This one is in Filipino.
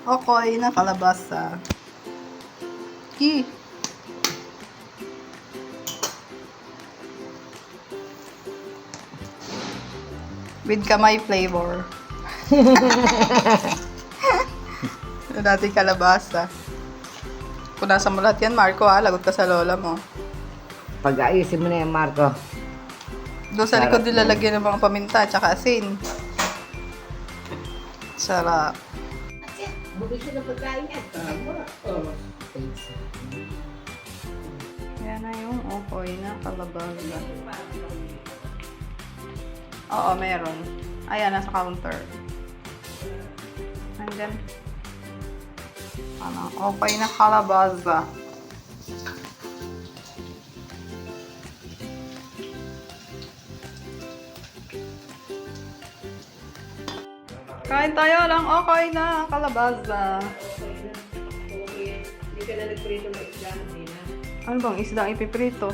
Okay na kalabasa. With kamay flavor. Dati kalabasa. Punasan mo lahat yan, Marco, ha? Lagot ka sa lola mo. Pag-ayusin mo na yan, Marco. Doon sa likod nilalagyan ng mga paminta at saka asin. Sarap. Bukit na pagkain yan. Yan na yung okoy na kalabasa. Oo, meron. Ayan, nasa counter. And then, okoy na kalabasa. Kain tayo lang okoy na kalabasa. Hindi ka na nagprito ng isda, hindi na. Ano bang isda ang ipiprito?